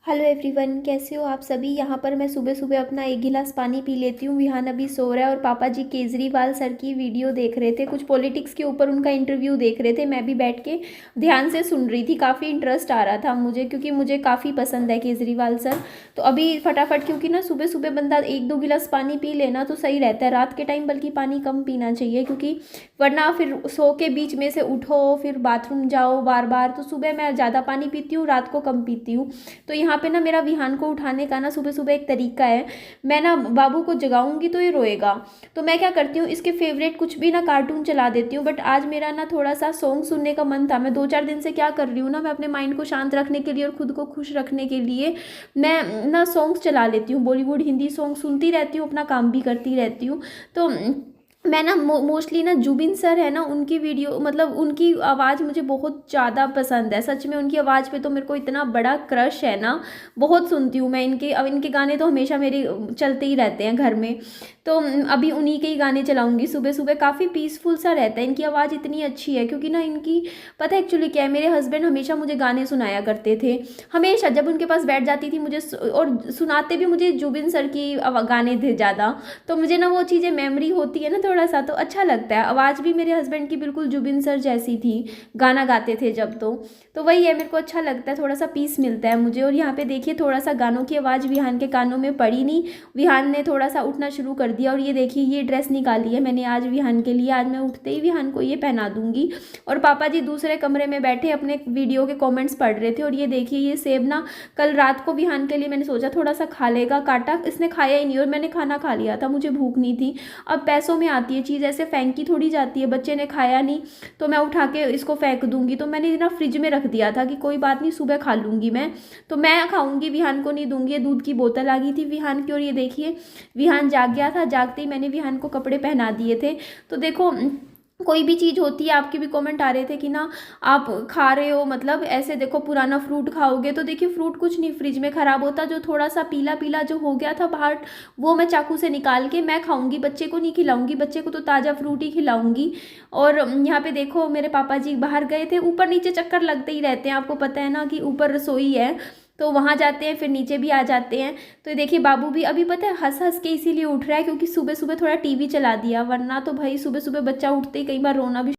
Hello everyone, कैसे हो आप सभी। यहाँ पर मैं सुबह सुबह अपना एक गिलास पानी पी लेती हूँ। विहान अभी सो रहा है और पापा जी केजरीवाल सर की वीडियो देख रहे थे, कुछ पॉलिटिक्स के ऊपर उनका इंटरव्यू देख रहे थे। मैं भी बैठ के ध्यान से सुन रही थी, काफ़ी इंटरेस्ट आ रहा था मुझे, क्योंकि मुझे काफ़ी पसंद है केजरीवाल सर। तो अभी फटाफट, क्योंकि ना सुबह सुबह बंदा एक दो गिलास पानी पी लेना तो सही रहता है। रात के टाइम बल्कि पानी कम पीना चाहिए, क्योंकि वरना फिर सो के बीच में से उठो, फिर बाथरूम जाओ बार बार। तो सुबह मैं ज़्यादा पानी पीती हूँ, रात को कम पीती हूँ। तो यहाँ पे ना मेरा विहान को उठाने का ना सुबह सुबह एक तरीका है। मैं ना बाबू को जगाऊंगी तो ये रोएगा, तो मैं क्या करती हूँ, इसके फेवरेट कुछ भी ना कार्टून चला देती हूँ। बट आज मेरा ना थोड़ा सा सॉन्ग सुनने का मन था। मैं 2-4 दिन से क्या कर रही हूँ ना, मैं अपने माइंड को शांत रखने के लिए और खुद को खुश रखने के लिए मैं ना सॉन्ग्स चला लेती हूँ, बॉलीवुड हिंदी सॉन्ग सुनती रहती हूँ, अपना काम भी करती रहती हूँ। तो मैं ना मोस्टली ना जुबिन सर है ना, उनकी वीडियो मतलब उनकी आवाज़ मुझे बहुत ज़्यादा पसंद है। सच में उनकी आवाज़ पे तो मेरे को इतना बड़ा क्रश है ना, बहुत सुनती हूँ मैं इनके। अब इनके गाने तो हमेशा मेरे चलते ही रहते हैं घर में। तो अभी उन्हीं के ही गाने चलाऊंगी सुबह सुबह। काफ़ी पीसफुल सा रहता है, इनकी आवाज़ इतनी अच्छी है। क्योंकि ना इनकी पता है एक्चुअली क्या है, मेरे हस्बैंड हमेशा मुझे गाने सुनाया करते थे। हमेशा जब उनके पास बैठ जाती थी मुझे और सुनाते भी मुझे जुबिन सर की गाने थे ज़्यादा। तो मुझे ना वो चीज़ें मेमोरी होती है ना थोड़ा सा, तो अच्छा लगता है। आवाज़ भी मेरे हस्बैंड की बिल्कुल जुबिन सर जैसी थी, गाना गाते थे जब। तो वही है, मेरे को अच्छा लगता है, थोड़ा सा पीस मिलता है मुझे। और यहाँ पे देखिए थोड़ा सा गानों की आवाज़ विहान के कानों में पड़ी नहीं, विहान ने थोड़ा सा उठना शुरू कर दिया। और ये देखिए ये ड्रेस निकाली है मैंने आज विहान के लिए, आज मैं उठते ही विहान को ये पहना दूंगी। और पापा जी दूसरे कमरे में बैठे अपने वीडियो के कमेंट्स पढ़ रहे थे। और ये देखिए ये सेब ना कल रात को विहान के लिए मैंने सोचा थोड़ा सा खा लेगा, काटा, इसने खाया ही नहीं और मैंने खाना खा लिया था, मुझे भूख नहीं थी। अब पैसों में आती है चीज़, ऐसे फेंकी थोड़ी जाती है। बच्चे ने खाया नहीं तो मैं उठा के इसको फेंक दूंगी, तो मैंने ना फ्रिज में रख दिया था कि कोई बात नहीं सुबह खा लूंगी मैं। तो मैं खाऊंगी, विहान को नहीं दूंगी। दूध की बोतल आ गई थी विहान की। और ये देखिए विहान जाग गया था, जागते ही मैंने विहान को कपड़े पहना दिए थे। तो देखो कोई भी चीज़ होती है, आपके भी कमेंट आ रहे थे कि ना आप खा रहे हो मतलब ऐसे, देखो पुराना फ्रूट खाओगे तो देखिए फ्रूट कुछ नहीं फ्रिज में ख़राब होता। जो थोड़ा सा पीला पीला जो हो गया था बाहर, वो मैं चाकू से निकाल के मैं खाऊंगी, बच्चे को नहीं खिलाऊंगी, बच्चे को तो ताज़ा फ्रूट ही खिलाऊंगी। और यहाँ पे देखो मेरे पापा जी बाहर गए थे, ऊपर नीचे चक्कर लगते ही रहते हैं, आपको पता है ना कि ऊपर रसोई है तो वहाँ जाते हैं फिर नीचे भी आ जाते हैं। तो देखिए बाबू भी अभी पता है हंस हंस के इसीलिए उठ रहा है क्योंकि सुबह सुबह थोड़ा टीवी चला दिया, वरना तो भाई सुबह सुबह बच्चा उठते ही कई बार रोना भी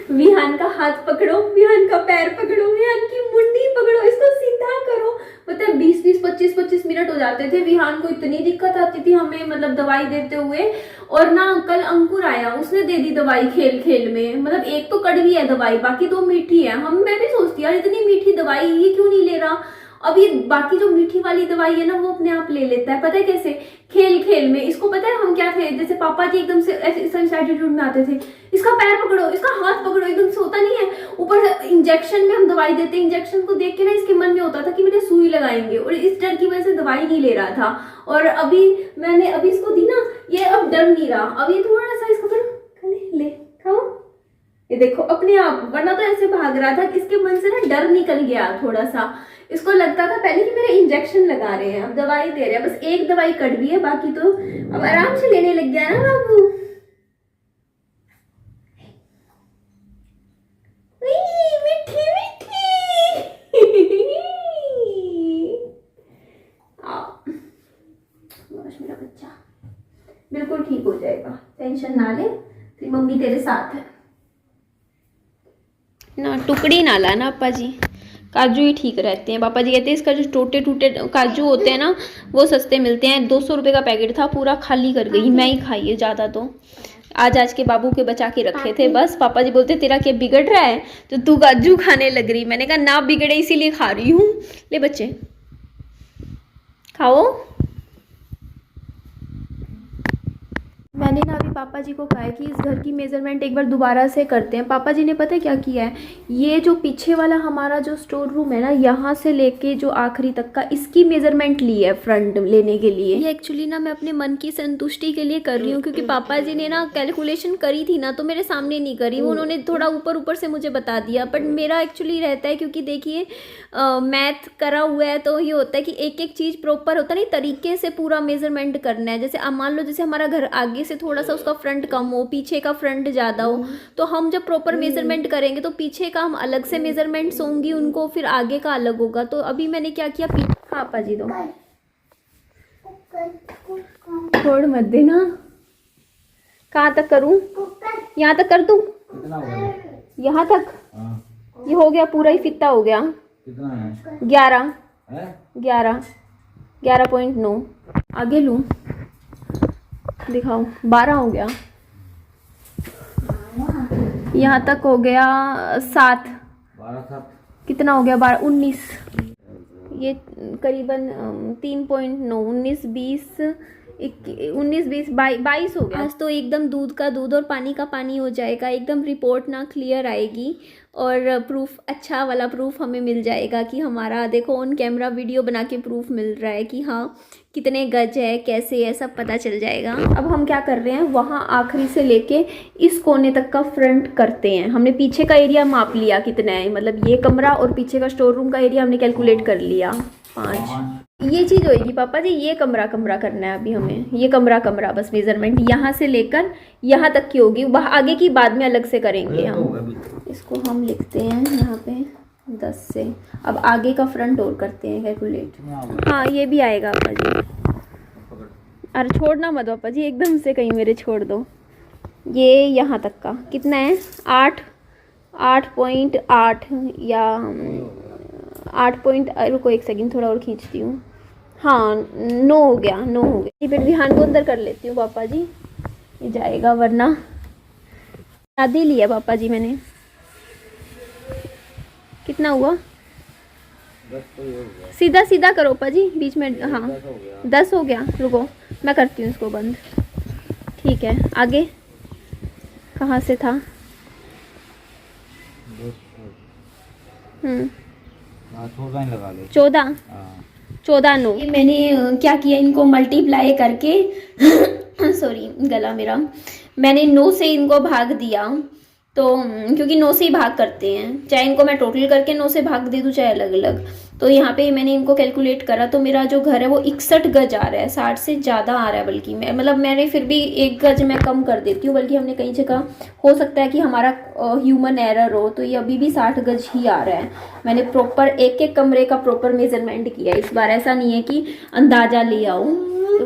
विहान का हाथ पकड़ो, विहान का पैर पकड़ो, विहान की मुंडी पकड़ो, इसको सीधा करो। मतलब 20-20 25-25 मिनट हो जाते थे, विहान को इतनी दिक्कत आती थी हमें मतलब दवाई देते हुए। और ना कल अंकुर आया, उसने दे दी दवाई खेल खेल में। मतलब एक तो कड़वी है दवाई, बाकी दो मीठी है। मैं भी सोचती यार इतनी मीठी दवाई ये क्यों नहीं ले रहा। अब ये बाकी जो मीठी वाली दवाई है ना वो अपने आप ले लेता है, पता है कैसे, खेल खेल में। इसको पता है हम क्या थे, जैसे पापा जी एकदम से ऐसे इस एटीट्यूड में आते थे, इसका पैर पकड़ो, इसका हाथ पकड़ो, एकदम से होता नहीं है। ऊपर से इंजेक्शन में हम दवाई देते, इंजेक्शन को देख के ना इसके मन में होता था कि मेरे सुई लगाएंगे, और इस डर की वजह से दवाई नहीं ले रहा था। और अभी मैंने अभी इसको दी ना, ये अब डर नहीं रहा। अब ये थोड़ा सा इसको फिर ले खाओ, ये देखो अपने आप, वरना तो ऐसे भाग रहा था कि इसके मन से ना डर निकल गया थोड़ा सा। इसको लगता था पहले कि मेरे इंजेक्शन लगा रहे हैं, अब दवाई दे रहे हैं। बस एक दवाई कड़वी है, बाकी तो अब आराम से लेने लग गया ना बाबू। मीठी मीठी बस मेरा बच्चा बिल्कुल ठीक हो जाएगा, टेंशन ना ले, तेरी मम्मी तेरे साथ है ना। टुकड़ी ना लाना अप्पा जी, काजू ही ठीक रहते हैं। पापा जी कहते हैं इसका जो टूटे टूटे काजू होते हैं ना वो सस्ते मिलते हैं। 200 रुपये का पैकेट था, पूरा खाली कर गई मैं ही खाई है ज़्यादा। तो आज आज के बाबू के बचा के रखे थे बस। पापा जी बोलते तेरा क्या बिगड़ रहा है तो तू काजू खाने लग रही। मैंने कहा ना बिगड़े इसीलिए खा रही हूँ, ले बच्चे खाओ। मैंने ना अभी पापा जी को कहा है कि इस घर की मेज़रमेंट एक बार दोबारा से करते हैं। पापा जी ने पता है क्या किया है, ये जो पीछे वाला हमारा जो स्टोर रूम है ना, यहाँ से लेके जो आखिरी तक का, इसकी मेज़रमेंट ली है फ्रंट लेने के लिए। ये एक्चुअली ना मैं अपने मन की संतुष्टि के लिए कर रही हूँ, क्योंकि पापा जी ने ना कैलकुलेशन करी थी ना तो मेरे सामने नहीं करी, वो उन्होंने थोड़ा ऊपर ऊपर से मुझे बता दिया। बट मेरा एक्चुअली रहता है, क्योंकि देखिए मैथ करा हुआ है तो ये होता है कि एक एक चीज़ प्रॉपर होता नहीं, तरीके से पूरा मेज़रमेंट करना है। जैसे अब मान लो जैसे हमारा घर आगे से थोड़ा सा उसका फ्रंट कम हो, पीछे का फ्रंट ज़्यादा हो, तो हम जब प्रॉपर मेजरमेंट करेंगे तो पीछे का हम अलग से मेजरमेंट्स होंगी उनको, फिर आगे का अलग होगा। तो अभी मैंने क्या किया, हाँ पाजी दो, छोड़ मत देना। कहाँ तक करूँ, यहाँ तक कर दूँ, यहाँ तक, ये हो गया पूरा ही फित्ता हो गया। 11 11.9। आगे लूँ, दिखाओ, 12 हो गया, यहाँ तक हो गया 7, कितना हो गया 12, 19, ये करीबन 3.9, 19, 20, 22 हो गया। आज तो एकदम दूध का दूध और पानी का पानी हो जाएगा, एकदम रिपोर्ट ना क्लियर आएगी और प्रूफ, अच्छा वाला प्रूफ हमें मिल जाएगा कि हमारा, देखो ऑन कैमरा वीडियो बना के प्रूफ मिल रहा है कि हाँ कितने गज है, कैसे है, सब पता चल जाएगा। अब हम क्या कर रहे हैं, वहाँ आखिरी से लेके इस कोने तक का फ्रंट करते हैं। हमने पीछे का एरिया माप लिया कितना है, मतलब ये कमरा और पीछे का स्टोर रूम का एरिया हमने कैलकुलेट कर लिया 5। ये चीज़ होएगी पापा जी, ये कमरा करना है अभी हमें, ये कमरा बस मेजरमेंट यहाँ से लेकर यहाँ तक की होगी, वहाँ आगे की बाद में अलग से करेंगे हम। इसको हम लिखते हैं यहाँ पे 10 से। अब आगे का फ्रंट और करते हैं कैलकुलेट। हाँ ये भी आएगा पापा जी, अरे छोड़ना मत पापा जी, एकदम से कहीं मेरे छोड़ दो। ये यहाँ तक का कितना है, 8.8 या 8 पॉइंट, रुको एक सेकंड थोड़ा और खींचती हूँ। हाँ 9 हो गया, 9 हो गया। फिर विहान को अंदर कर लेती हूँ पापा जी, ये जाएगा वरना। आधी लिया पापा जी मैंने, कितना हुआ, 10 सीधा सीधा करो पापा जी बीच में, हाँ 10 हो गया। रुको मैं करती हूँ इसको बंद, ठीक है। आगे कहाँ से था, 14 9। मैंने क्या किया, इनको मल्टीप्लाई करके सॉरी गला मेरा, मैंने 9 से इनको भाग दिया, तो क्योंकि 9 से ही भाग करते हैं, चाहे इनको मैं टोटल करके 9 से भाग दे दूँ चाहे अलग अलग। तो यहाँ पे मैंने इनको कैलकुलेट करा तो मेरा जो घर है वो 61 गज आ रहा है, 60 से ज़्यादा आ रहा है। बल्कि मैं मतलब मैंने फिर भी 1 गज मैं कम कर देती हूँ, बल्कि हमने कई जगह हो सकता है कि हमारा ह्यूमन एरर हो, तो ये अभी भी 60 गज ही आ रहा है। मैंने प्रॉपर एक एक कमरे का प्रॉपर मेजरमेंट किया इस बार, ऐसा नहीं है कि अंदाज़ा ले आओ।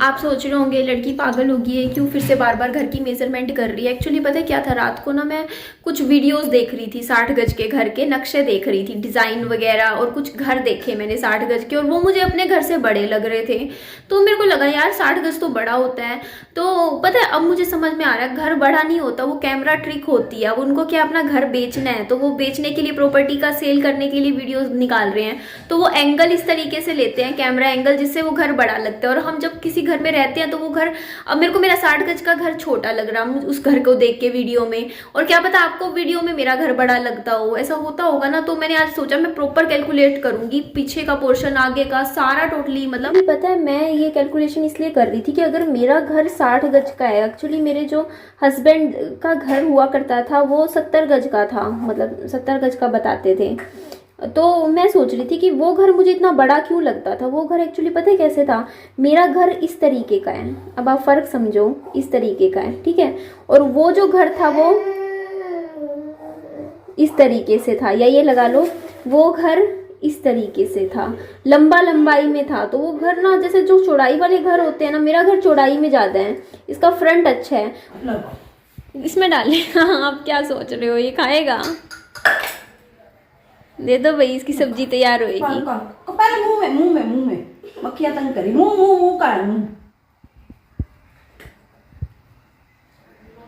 आप सोच रहे होंगे लड़की पागल होगी है, क्यों फिर से बार बार घर की मेजरमेंट कर रही है। एक्चुअली पता है क्या था, रात को ना मैं कुछ वीडियोस देख रही थी, 60 गज के घर के नक्शे देख रही थी, डिज़ाइन वगैरह, और कुछ घर देखे मैंने 60 गज के, और वो मुझे अपने घर से बड़े लग रहे थे। तो मेरे को लगा यार 60 गज तो बड़ा होता है। तो पता है अब मुझे समझ में आ रहा है, घर बड़ा नहीं होता, वो कैमरा ट्रिक होती है। अब उनको क्या अपना घर बेचना है, तो वो बेचने के लिए, प्रॉपर्टी का सेल करने के लिए वीडियोस निकाल रहे हैं, तो वो एंगल इस तरीके से लेते हैं, कैमरा एंगल, जिससे वो घर बड़ा लगता है। और हम जब किसी घर में रहते हैं तो वो घर, अब मेरे को मेरा 60 गज का घर छोटा लग रहा उस घर को देख के वीडियो में, और क्या पता आपको वीडियो में मेरा घर बड़ा लगता हो, ऐसा होता होगा ना। तो मैंने आज सोचा मैं प्रॉपर कैलकुलेट करूंगी, पीछे का पोर्शन, आगे का सारा टोटली, मतलब पता है मैं ये कैलकुलेशन इसलिए कर रही थी कि अगर मेरा घर 60 गज का है, एक्चुअली मेरे जो हस्बैंड का घर हुआ करता था वो 70 गज का था, मतलब 70 गज का बताते थे। तो मैं सोच रही थी कि वो घर मुझे इतना बड़ा क्यों लगता था। वो घर एक्चुअली पता है कैसे था, मेरा घर इस तरीके का है, अब आप फ़र्क समझो, इस तरीके का है, ठीक है। और वो जो घर था वो इस तरीके से था, या ये लगा लो वो घर इस तरीके से था, लंबाई में था। तो वो घर ना, जैसे जो चौड़ाई वाले घर होते हैं ना, मेरा घर चौड़ाई में ज़्यादा है, इसका फ्रंट अच्छा है। इसमें डाले हाँ आप क्या सोच रहे हो, ये खाएगा, दे दो भाई, इसकी सब्जी तैयार होएगी। पहले मुंह में मक्खियां तंग करी, मुंह का मुंह,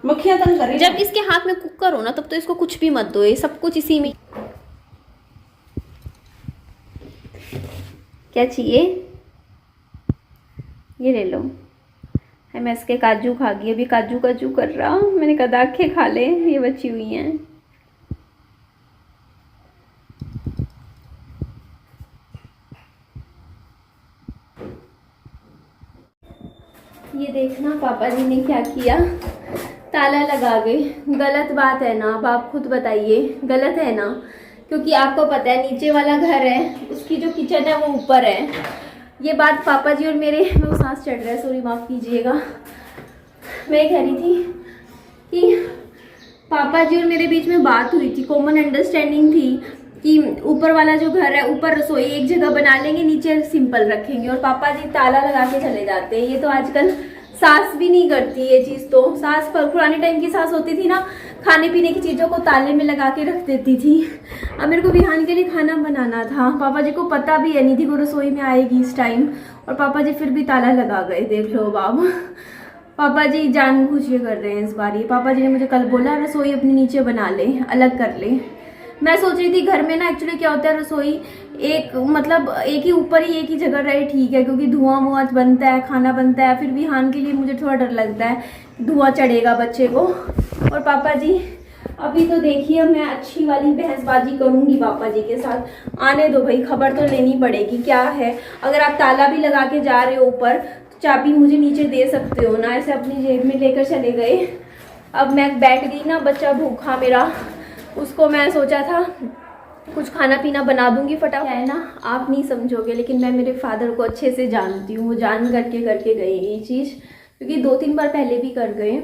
मक्खियां तंग करी। जब इसके हाथ में कुकर हो ना, तब तो इसको कुछ भी मत दो, ये सब कुछ इसी में। क्या चाहिए, ये ले लो। है मैं इसके काजू खा गई, अभी काजू कर रहा, मैंने कहा दाखे खा ले, ये बची हुई हैं। ये देखना पापा जी ने क्या किया, ताला लगा गए। गलत बात है ना, अब आप खुद बताइए, गलत है ना, क्योंकि आपको पता है नीचे वाला घर है, उसकी जो किचन है वो ऊपर है। ये बात पापा जी और मेरे, वो सांस चढ़ रहा है, सॉरी माफ़ कीजिएगा। मैं कह रही थी कि पापा जी और मेरे बीच में बात हुई थी, कॉमन अंडरस्टैंडिंग थी कि ऊपर वाला जो घर है, ऊपर रसोई एक जगह बना लेंगे, नीचे सिंपल रखेंगे। और पापा जी ताला लगा के चले जाते हैं। ये तो आजकल सास भी नहीं करती ये चीज़। तो सास पर पुराने टाइम की सास होती थी ना, खाने पीने की चीज़ों को ताले में लगा के रख देती थी। अब मेरे को विहान के लिए खाना बनाना था, पापा जी को पता भी है नहीं थी वो रसोई में आएगी इस टाइम, और पापा जी फिर भी ताला लगा गए। देख लो बाब, पापा जी जानबूझ के कर रहे हैं इस बार। ये पापा जी ने मुझे कल बोला रसोई अपनी नीचे बना ले, अलग कर ले। मैं सोच रही थी घर में ना एक्चुअली क्या होता है, रसोई एक मतलब एक ही ऊपर ही एक ही जगह रहे ठीक है, क्योंकि धुआं बनता है, खाना बनता है। फिर विहान के लिए मुझे थोड़ा डर लगता है, धुआं चढ़ेगा बच्चे को। और पापा जी अभी तो देखिए मैं अच्छी वाली बहसबाजी करूंगी पापा जी के साथ। आने दो भाई, खबर तो लेनी पड़ेगी क्या है। अगर आप ताला भी लगा के जा रहे हो ऊपर, चाबी मुझे नीचे दे सकते हो ना, ऐसे अपनी जेब में लेकर चले गए। अब मैं बैठ गई ना, बच्चा भूखा मेरा, उसको मैं सोचा था कुछ खाना पीना बना दूंगी फटाफट। है ना, आप नहीं समझोगे लेकिन मैं मेरे फादर को अच्छे से जानती हूँ। वो जान करके गए ये चीज़, क्योंकि 2-3 बार पहले भी कर गए।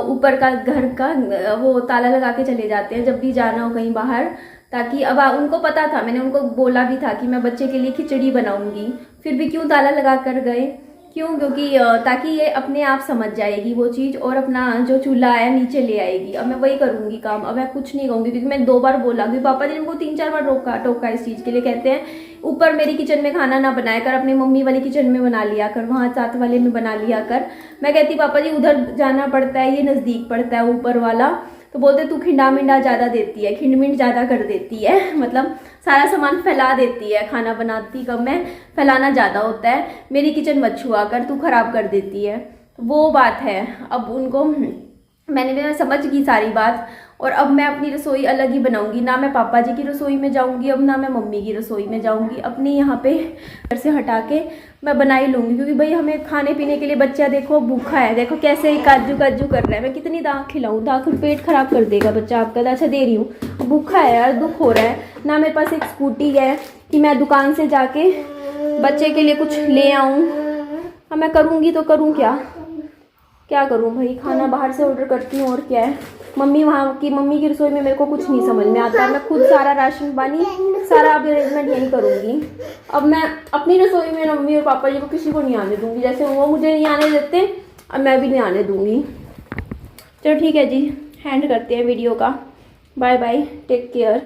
ऊपर का घर का वो ताला लगा के चले जाते हैं जब भी जाना हो कहीं बाहर, ताकि अब उनको पता था, मैंने उनको बोला भी था कि मैं बच्चे के लिए खिचड़ी बनाऊंगी, फिर भी क्यों ताला लगा कर गए, क्यों? क्योंकि ताकि ये अपने आप समझ जाएगी वो चीज़ और अपना जो चूल्हा है नीचे ले आएगी। अब मैं वही करूँगी काम, अब मैं कुछ नहीं कहूँगी, क्योंकि मैंने 2 बार बोला, क्योंकि पापा जी ने उनको 3-4 बार टोका इस चीज़ के लिए। कहते हैं ऊपर मेरी किचन में खाना ना बनाया कर, अपनी मम्मी वाली किचन में बना लिया कर, वहाँ साथ वाले में बना लिया कर। मैं कहती पापा जी उधर जाना पड़ता है, ये नज़दीक पड़ता है ऊपर वाला। तो बोलते तू खिंडा मिंडा ज़्यादा देती है, खिंड मिंड ज़्यादा कर देती है, मतलब सारा सामान फैला देती है, खाना बनाती कम है, फैलाना ज़्यादा होता है, मेरी किचन मत छुआ कर, तू खराब कर देती है। वो बात है। अब उनको मैंने समझ गई सारी बात, और अब मैं अपनी रसोई अलग ही बनाऊंगी। ना मैं पापा जी की रसोई में जाऊंगी अब, ना मैं मम्मी की रसोई में जाऊंगी। अपनी यहाँ पे घर से हटा के मैं बना ही लूँगी, क्योंकि भाई हमें खाने पीने के लिए, बच्चा देखो भूखा है, देखो कैसे काजू काजू कर रहा है। मैं कितनी दाल खिलाऊँ, दाल पेट खराब कर देगा बच्चा आपका। अच्छा दे रही हूँ, भूखा है यार, दुख हो रहा है ना। मेरे पास एक स्कूटी है कि मैं दुकान से जाके बच्चे के लिए कुछ ले आऊँ। अब मैं करूँगी तो करूँ क्या करूँ भाई, खाना बाहर से ऑर्डर करती हूँ और क्या है। मम्मी की रसोई में मेरे को कुछ नहीं समझ में आता। मैं खुद सारा राशन पानी सारा अरेंजमेंट यही करूँगी। अब मैं अपनी रसोई में मम्मी और पापा जी को किसी को नहीं आने दूँगी, जैसे वो मुझे नहीं आने देते अब मैं भी नहीं आने दूँगी। चलो ठीक है जी, हैंड करते हैं वीडियो का। Bye bye, take care.